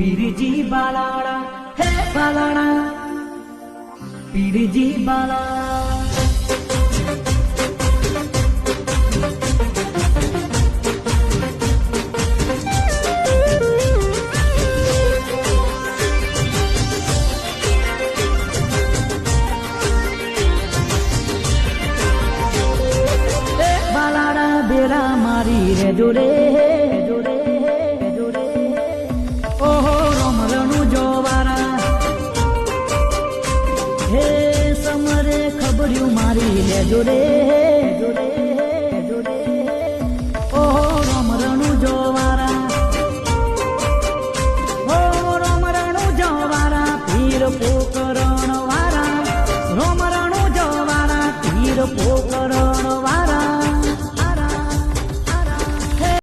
પીરજી બાલાડા હે બાલાડા પીરજી બાલા બેરા મારી રે જોડે જોડે જોડે ઓહો રમરણું જોવારા હે સમરે ખબર્યું મારી રે જોડે